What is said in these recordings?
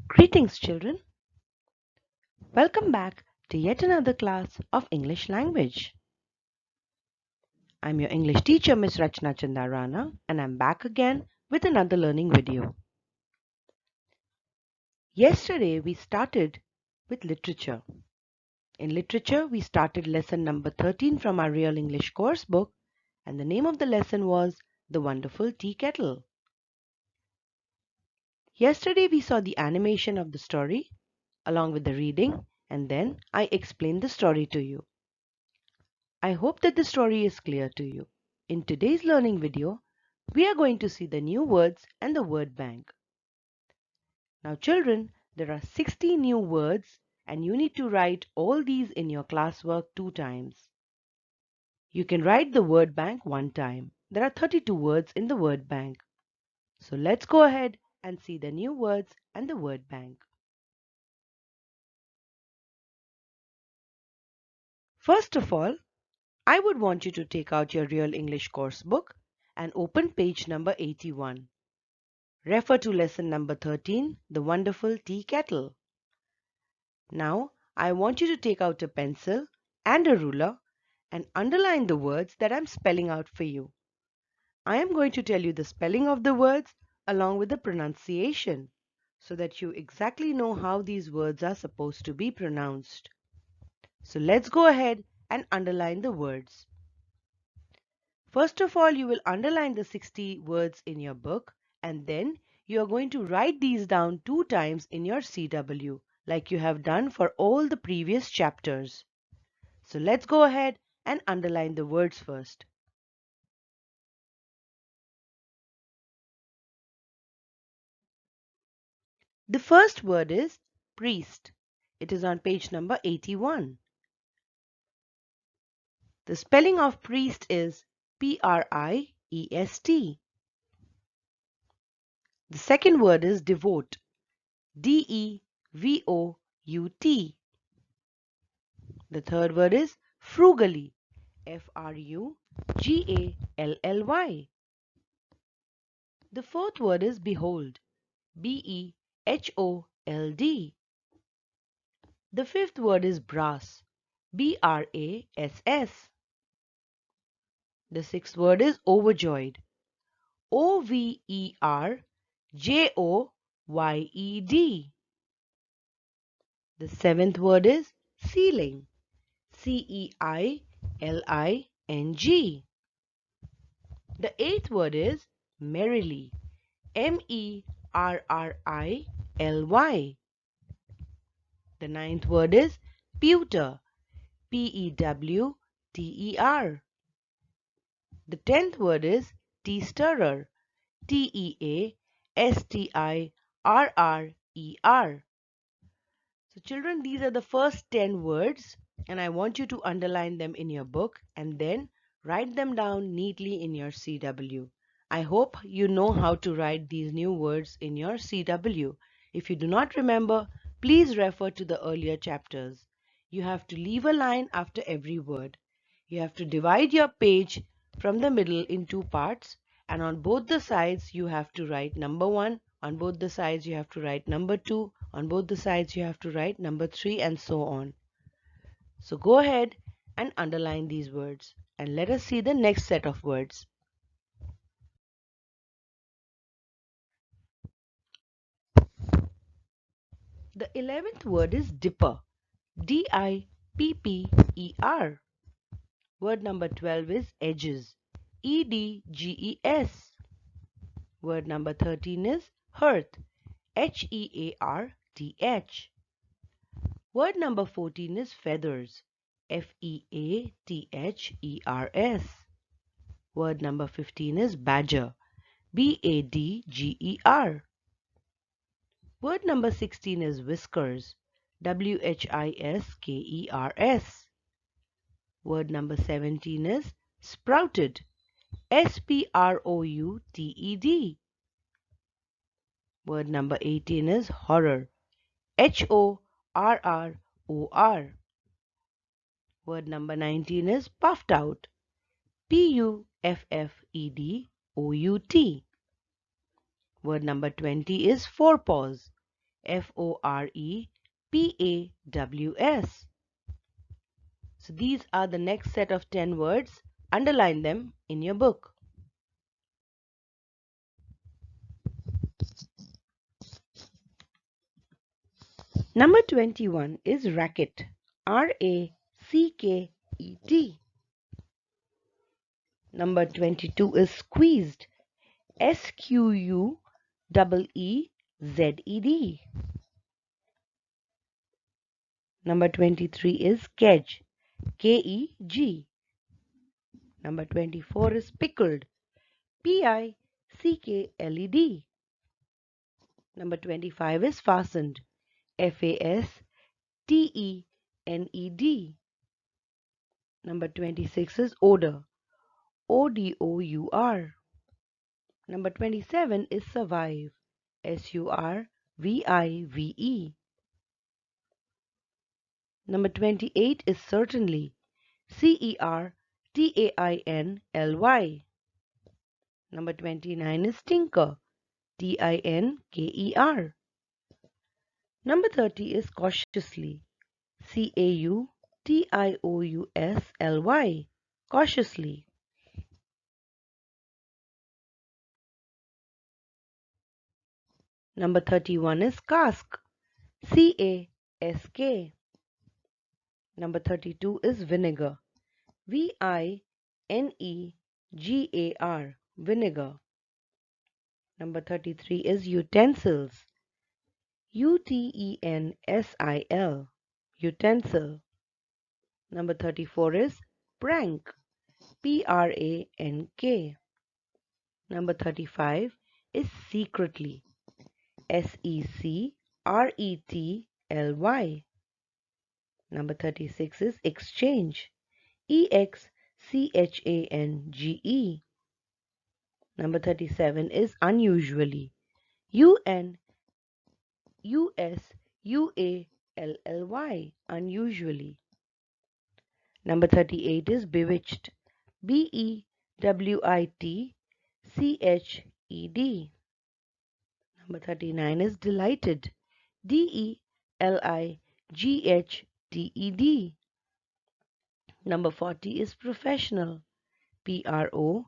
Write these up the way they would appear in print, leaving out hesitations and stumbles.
Greetings, children. Welcome back to yet another class of English language. I'm your English teacher, Miss Rachna Chandarana, and I'm back again with another learning video. Yesterday, we started with literature. In literature, we started lesson number 13 from our Real English course book, and the name of the lesson was The Wonderful Tea Kettle. Yesterday, we saw the animation of the story along with the reading, and then I explained the story to you. I hope that the story is clear to you. In today's learning video, we are going to see the new words and the word bank. Now children, there are 60 new words and you need to write all these in your classwork 2 times. You can write the word bank 1 time. There are 32 words in the word bank. So let's go ahead and see the new words and the word bank. First of all, I would want you to take out your Real English course book and open page number 81. Refer to lesson number 13, The Wonderful Tea Kettle. Now, I want you to take out a pencil and a ruler and underline the words that I'm spelling out for you. I am going to tell you the spelling of the words along with the pronunciation so that you exactly know how these words are supposed to be pronounced. So let's go ahead and underline the words. First of all, you will underline the 60 words in your book and then you are going to write these down 2 times in your CW like you have done for all the previous chapters. So let's go ahead and underline the words first. The first word is priest. It is on page number 81. The spelling of priest is P-R-I-E-S-T. The second word is devote. D-E-V-O-U-T. The third word is frugally. F-R-U-G-A-L-L-Y. The fourth word is behold. B-E-H-O-L-D. The fifth word is brass. B-R-A-S-S. The sixth word is overjoyed. O-V-E-R-J-O-Y-E-D. The seventh word is ceiling. C-E-I-L-I-N-G. The eighth word is merrily. M-E-R-R-I-L-Y. The ninth word is pewter. P-E-W-T-E-R. The 10th word is tea stirrer. T-E-A-S-T-I-R-R-E-R. So children, these are the first 10 words and I want you to underline them in your book and then write them down neatly in your CW. I hope you know how to write these new words in your CW. If you do not remember, please refer to the earlier chapters. You have to leave a line after every word. You have to divide your page from the middle in 2 parts and on both the sides you have to write number 1, on both the sides you have to write number 2, on both the sides you have to write number 3 and so on. So go ahead and underline these words and let us see the next set of words. The 11th word is dipper. D-I-P-P-E-R. Word number 12 is edges. E-D-G-E-S. Word number 13 is hearth. H-E-A-R-T-H. Word number 14 is feathers. F-E-A-T-H-E-R-S. Word number 15 is badger. B-A-D-G-E-R. Word number 16 is whiskers. W-H-I-S-K-E-R-S. Word number 17 is sprouted. S-P-R-O-U-T-E-D. Word number 18 is horror. H-O-R-R-O-R. Word number 19 is puffed out. P-U-F-F-E-D-O-U-T. Word number 20 is forepaws. Forepaws. So these are the next set of 10 words. Underline them in your book. Number 21 is racket. Racket. Number 22 is squeezed. Squeezed. Number 23 is kedge. Keg. Number 24 is pickled. Pickled. Number 25 is fastened. Fastened. Number 26 is odor. Odour. Number 27 is survive. Survive. Number 28 is certainly. Certainly. Number 29 is tinker. Tinker. Number 30 is cautiously. Cautiously. Cautiously. Number 31 is cask. Cask. Number 32 is vinegar. Vinegar. Vinegar. Number 33 is utensils. Utensil. Utensil. Number 34 is prank. Prank. Number 35 is secretly. Secretly. Number 36 is exchange. Exchange. Number 37 is unusually. Unusually. Unusually. Number 38 is bewitched. Bewitched. Number 39 is delighted. Delighed. Number 40 is professional. Professional.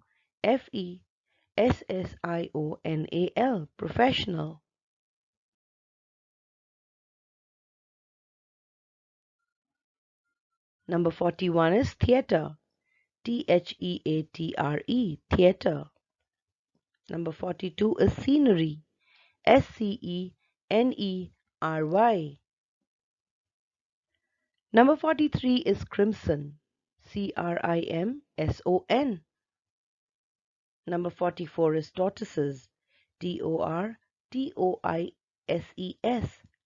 Professional. Number 41 is theatre. Theatre. Number 42 is scenery. Scenery. Number 43 is crimson. Crimson. Number 44 is tortoises. Tortoises.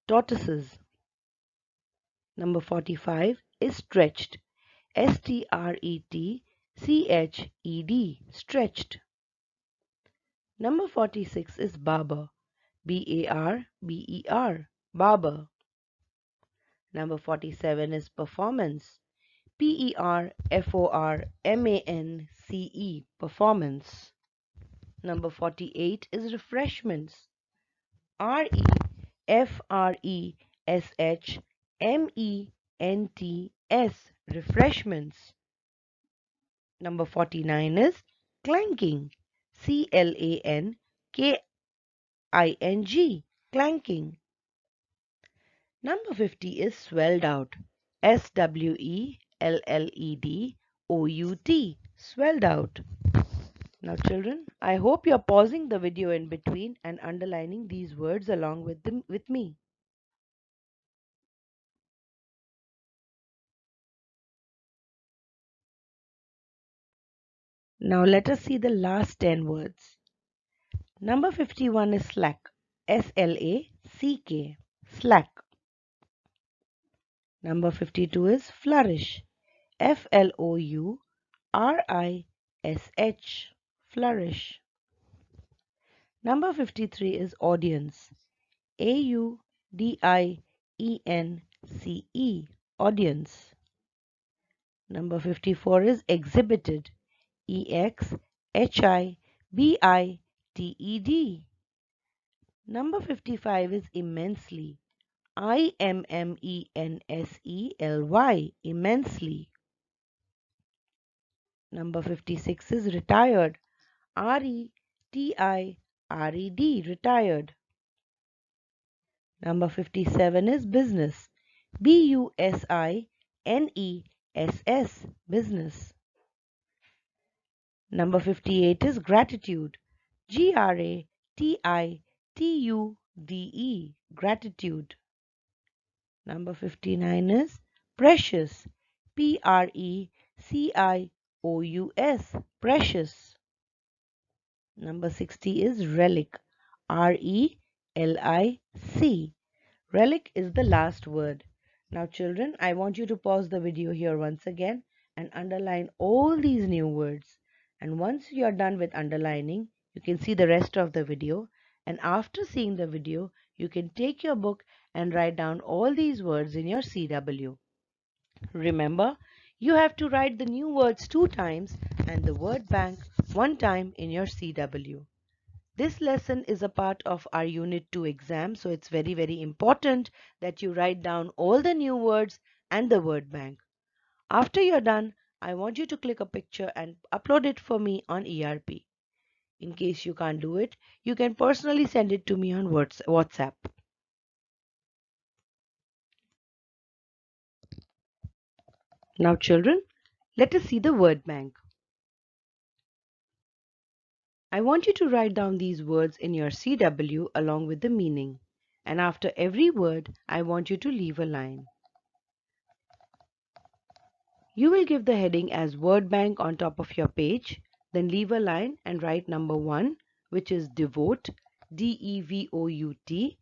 Tortoises. Number 45 is stretched. Stretched. Stretched. Number 46 is barber. Barber. Number 47 is performance. Performance. Number 48 is refreshments. Refreshments. Refreshments. Number 49 is clanking. Clanking. Clanking. Number 50 is swelled out. Swelled. Swelled out. Now children, I hope you're pausing the video in between and underlining these words along with me. Now let us see the last 10 words. Number 51 is slack. Slack. Slack. Number 52 is flourish. Flourish. Flourish. Number 53 is audience. Audience. Audience. Number 54 is exhibited. Exhibited. Number 55 is immensely. Immensely, immensely. Number 56 is retired. Retired, retired. Number 57 is business. Business, business. Number 58 is gratitude. Gratitude, gratitude. Number 59 is precious. Precious, precious. Number 60 is relic. Relic. Relic is the last word. Now children, I want you to pause the video here once again and underline all these new words. And once you are done with underlining, you can see the rest of the video. And after seeing the video, you can take your book and write down all these words in your CW. Remember, you have to write the new words 2 times and the word bank 1 time in your CW. This lesson is a part of our Unit 2 exam, so it's very important that you write down all the new words and the word bank. After you're done, I want you to click a picture and upload it for me on ERP. In case you can't do it, you can personally send it to me on WhatsApp. Now children, let us see the word bank. I want you to write down these words in your CW along with the meaning. And after every word, I want you to leave a line. You will give the heading as word bank on top of your page, then leave a line and write number 1, which is devote, Devout.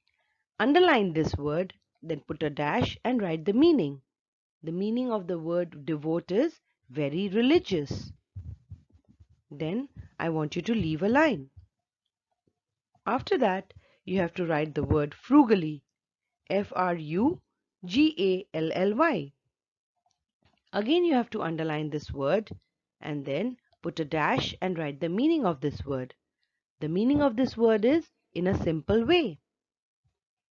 Underline this word, then put a dash and write the meaning. The meaning of the word devote is very religious. Then I want you to leave a line. After that, you have to write the word frugally, Frugally. Again, you have to underline this word and then put a dash and write the meaning of this word. The meaning of this word is in a simple way.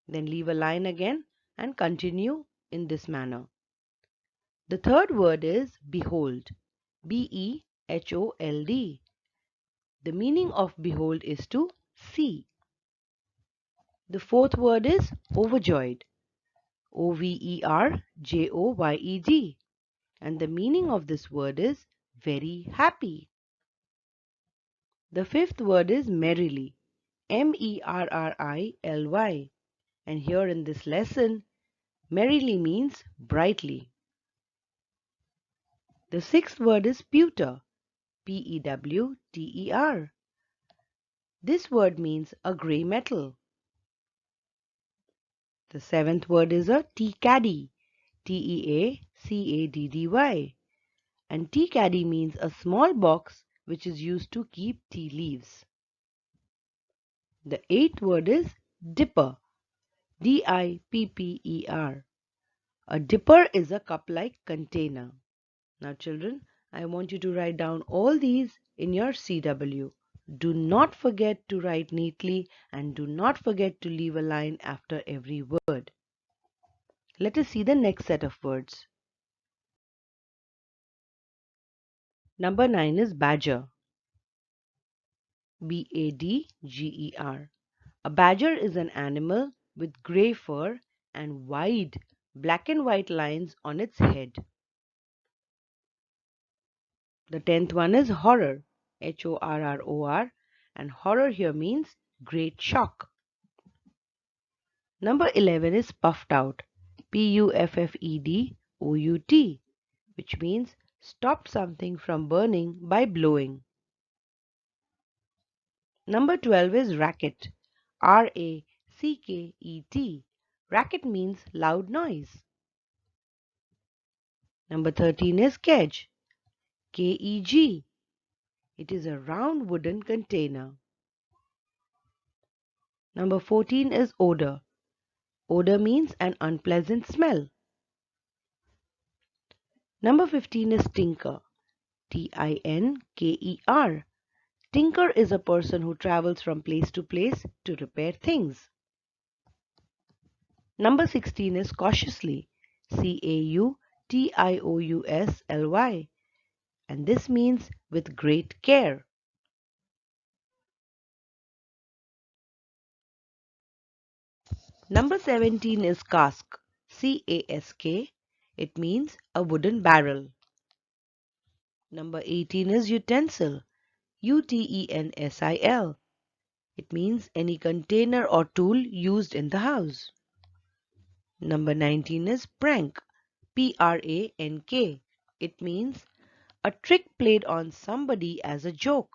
Then leave a line again and continue in this manner. The third word is behold. Behold. The meaning of behold is to see. The fourth word is overjoyed. Overjoyed. And the meaning of this word is very happy. The fifth word is merrily. Merrily. And here in this lesson, merrily means brightly. The sixth word is pewter. Pewter. This word means a grey metal. The seventh word is a tea caddy. Teacaddy. And tea caddy means a small box which is used to keep tea leaves. The eighth word is dipper. Dipper. A dipper is a cup-like container. Now children, I want you to write down all these in your CW. Do not forget to write neatly and do not forget to leave a line after every word. Let us see the next set of words. Number 9 is badger. Badger. A badger is an animal with grey fur and wide black and white lines on its head. The 10th one is horror. Horror. And horror here means great shock. Number 11 is puffed out. Puffedout, which means stop something from burning by blowing. Number 12 is racket. Racket. Racket means loud noise. Number 13 is keg. Keg. It is a round wooden container. Number 14 is odor. Odor means an unpleasant smell. Number 15 is tinker. Tinker. Tinker is a person who travels from place to place to repair things. Number 16 is cautiously. Cautiously. And this means with great care. Number 17 is cask. Cask. It means a wooden barrel. Number 18 is utensil. Utensil. It means any container or tool used in the house. Number 19 is prank. Prank. It means a trick played on somebody as a joke.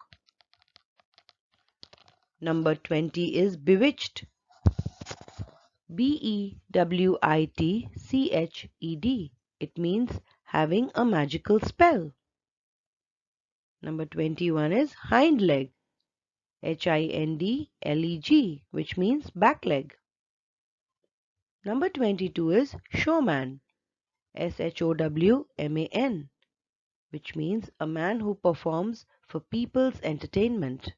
Number 20 is bewitched. Bewitched. It means having a magical spell. Number 21 is hind leg. Hindleg, which means back leg. Number 22 is showman. Showman, which means a man who performs for people's entertainment.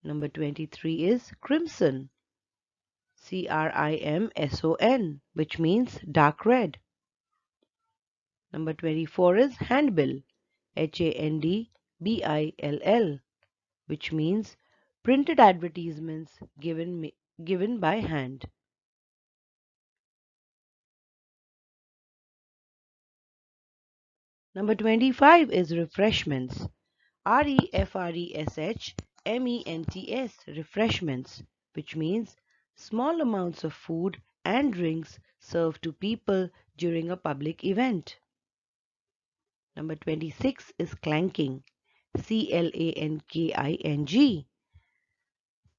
Number 23 is crimson. Crimson, which means dark red. Number 24 is handbill. Handbill, which means printed advertisements given by hand. Number 25 is refreshments. Refreshments, refreshments, which means small amounts of food and drinks served to people during a public event. Number 26 is clanking. Clanking,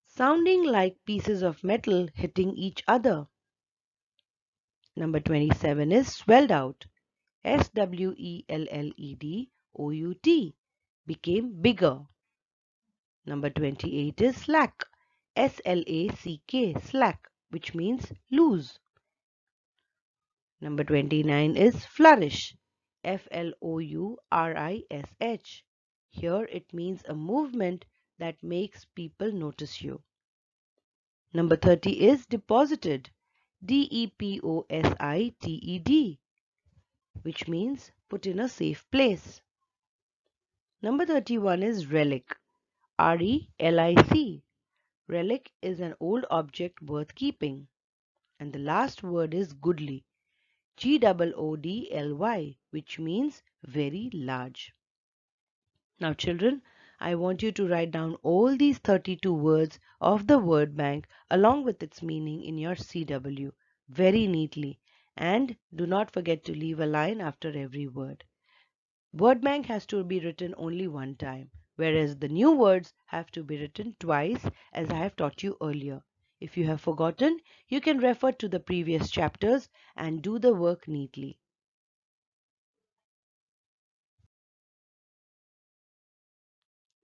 sounding like pieces of metal hitting each other. Number 27 is swelled out. Swelled, became bigger. Number 28 is slack. Slack, which means loose. Number 29 is flourish. Flourish. Here it means a movement that makes people notice you. Number 30 is deposited. Deposited, which means put in a safe place. Number 31 is relic. Relic. Relic is an old object worth keeping. And the last word is goodly. Goodly, which means very large. Now children, I want you to write down all these 32 words of the word bank along with its meaning in your CW very neatly, and do not forget to leave a line after every word. Word bank has to be written only one time, whereas the new words have to be written twice as I have taught you earlier. If you have forgotten, you can refer to the previous chapters and do the work neatly.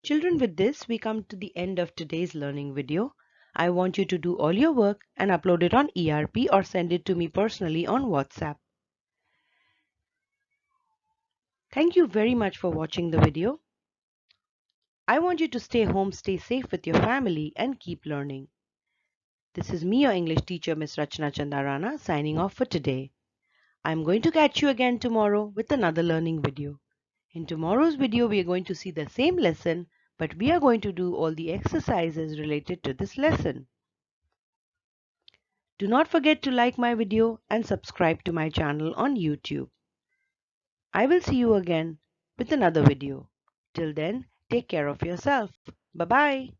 Children, with this, we come to the end of today's learning video. I want you to do all your work and upload it on ERP or send it to me personally on WhatsApp. Thank you very much for watching the video. I want you to stay home, stay safe with your family and keep learning. This is me, your English teacher, Miss Rachna Chandarana, signing off for today. I'm going to catch you again tomorrow with another learning video. In tomorrow's video, we are going to see the same lesson, but we are going to do all the exercises related to this lesson. Do not forget to like my video and subscribe to my channel on YouTube. I will see you again with another video. Till then, take care of yourself. Bye-bye.